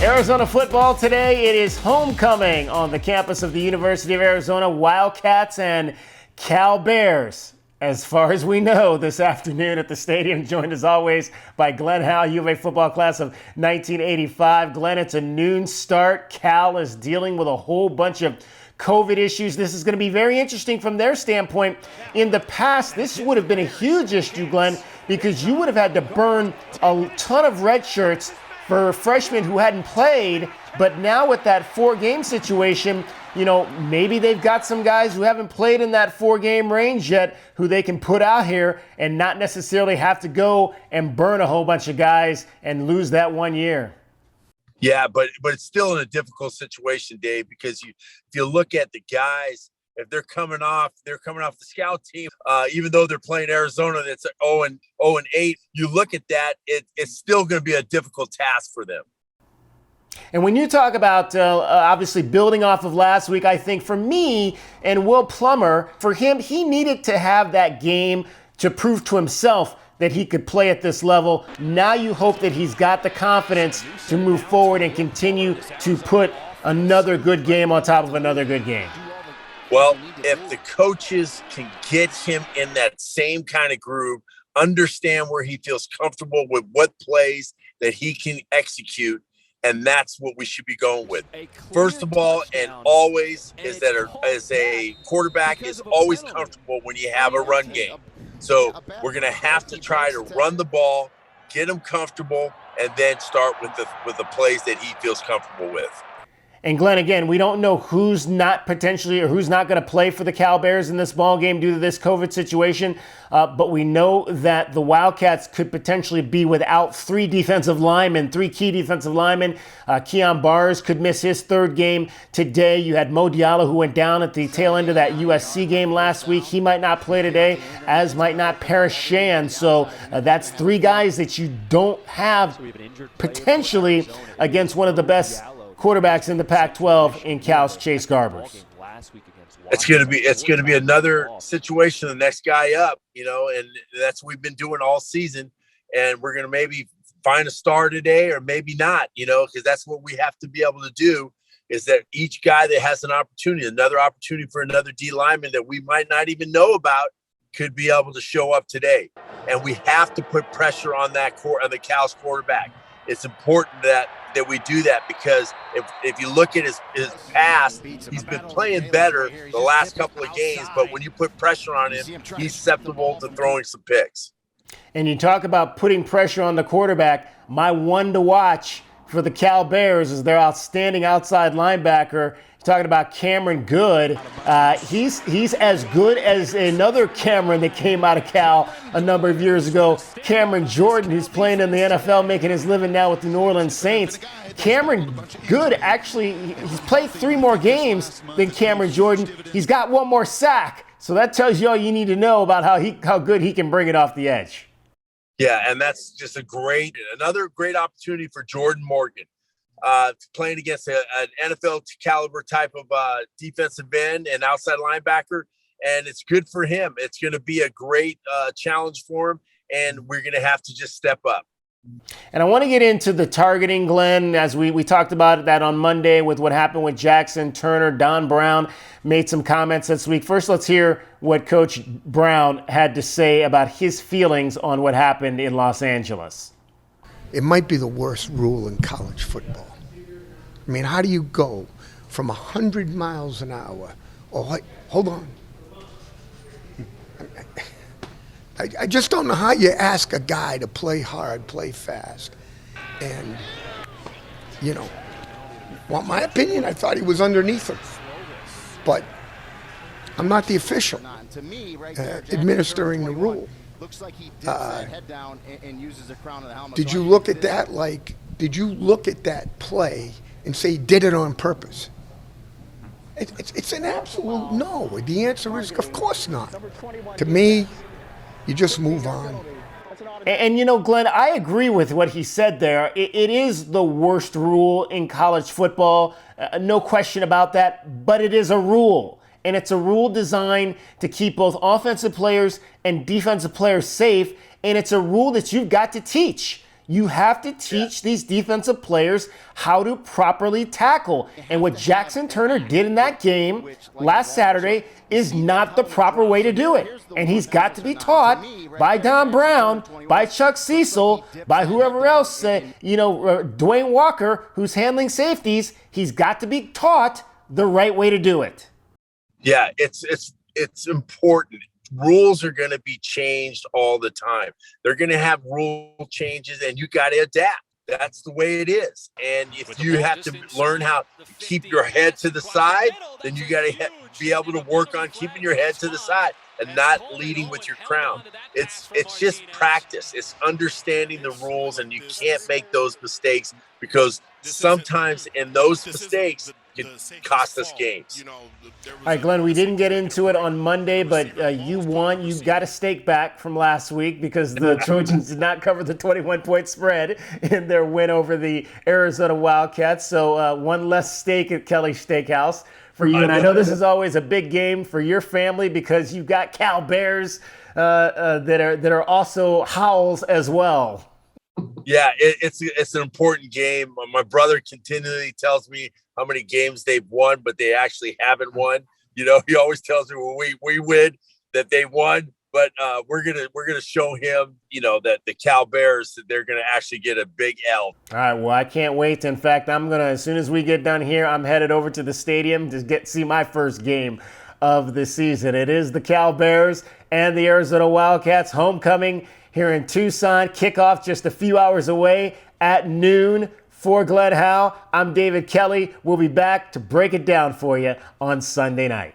Arizona football today. It is homecoming on the campus of the University of Arizona. Wildcats and Cal Bears, as far as we know, this afternoon at the stadium. Joined as always by Glenn Howell, U of A football class of 1985. Glenn, it's a noon start. Cal is dealing with a whole bunch of COVID issues. This is going to be very interesting from their standpoint. In the past, this would have been a huge issue, Glenn, because you would have had to burn a ton of red shirts for freshmen who hadn't played. But now with that 4-game situation, maybe they've got some guys who haven't played in that 4-game range yet who they can put out here and not necessarily have to go and burn a whole bunch of guys and lose that 1 year. Yeah, but it's still in a difficult situation, Dave, because if you look at the guys, if they're coming off the scout team, even though they're playing Arizona, that's 0-8. You look at that, it's still going to be a difficult task for them. And when you talk about obviously building off of last week, I think for me and Will Plummer, for him, he needed to have that game to prove to himself that he could play at this level. Now you hope that he's got the confidence to move forward and continue to put another good game on top of another good game. Well, if the coaches can get him in that same kind of groove, understand where he feels comfortable with what plays that he can execute, and that's what we should be going with. First of all, and always, is that as a quarterback is always comfortable when you have a run game. So we're going to have to try to run the ball, get him comfortable, and then start with the plays that he feels comfortable with. And Glenn, again, we don't know who's not potentially or who's not going to play for the Cal Bears in this ball game due to this COVID situation. But we know that the Wildcats could potentially be without three key defensive linemen. Keon Bars could miss his third game today. You had Mo Diallo, who went down at the tail end of that USC game last week. He might not play today, as might not Paris Shan. So that's three guys that you don't have potentially against one of the best quarterbacks in the Pac-12 in Cal's Chase Garbers. It's going to be another situation, the next guy up, and that's what we've been doing all season. And we're going to maybe find a star today or maybe not, because that's what we have to be able to do, is that each guy that has an opportunity, another opportunity for another D lineman that we might not even know about, could be able to show up today. And we have to put pressure on on the Cal's quarterback. It's important that we do that, because if you look at his past, he's been playing better the last couple of games, but when you put pressure on him, he's susceptible to throwing some picks. And you talk about putting pressure on the quarterback. My one to watch for the Cal Bears is their outstanding outside linebacker. Talking about Cameron Good. He's as good as another Cameron that came out of Cal a number of years ago, Cameron Jordan, who's playing in the NFL, making his living now with the New Orleans Saints. Cameron Good, actually, he's played 3 more games than Cameron Jordan. He's got 1 more sack. So that tells you all you need to know about how good he can bring it off the edge. Yeah, and that's just another great opportunity for Jordan Morgan. Playing against an NFL caliber type of defensive end and outside linebacker, and it's good for him. It's going to be a great challenge for him, and we're going to have to just step up. And I want to get into the targeting, Glenn, as we talked about that on Monday with what happened with Jackson Turner. Don Brown made some comments this week. First, let's hear what Coach Brown had to say about his feelings on what happened in Los Angeles. It might be the worst rule in college football. I mean, how do you go from 100 miles an hour? Oh, hold on. I just don't know how you ask a guy to play hard, play fast. And, want my opinion? I thought he was underneath him. But I'm not the official administering the rule. Looks like he dips that head down and uses the crown of the helmet. Did you look at that did you look at that play and say he did it on purpose? It's an absolute no. The answer is, of course not. To me, you just move on. And Glenn, I agree with what he said there. It is the worst rule in college football, no question about that, but it is a rule. And it's a rule designed to keep both offensive players and defensive players safe, and it's a rule that you've got to teach. You have to teach these defensive players how to properly tackle. And what Jackson Turner did in that game last Saturday is not the proper way to do it. And he's got to be taught by Don Brown, by Chuck Cecil, by whoever else, Dwayne Walker, who's handling safeties. He's got to be taught the right way to do it. Yeah, it's important. Rules are going to be changed all the time. They're going to have rule changes, and you got to adapt. That's the way it is. And if you have to learn how to keep your head to the side, then you got to be able to work on keeping your head to the side and not leading with your crown. It's just practice. It's understanding the rules, and you can't make those mistakes, because sometimes in those mistakes can cost us games. All right, Glenn, we didn't get into it on Monday, but you won. You got a stake back from last week because the Trojans did not cover the 21-point spread in their win over the Arizona Wildcats. So one less stake at Kelly's Steakhouse for you. And I know this is always a big game for your family because you've got Cal Bears that are also Howells as well. Yeah, it's an important game. My brother continually tells me how many games they've won, but they actually haven't won. He always tells me when we win that they won, but we're gonna show him, that the Cal Bears, that they're gonna actually get a big L. All right, well, I can't wait. In fact, as soon as we get done here, I'm headed over to the stadium to see my first game of the season. It is the Cal Bears and the Arizona Wildcats homecoming here in Tucson. Kickoff just a few hours away at noon. For Glenn Howell, I'm David Kelly. We'll be back to break it down for you on Sunday night.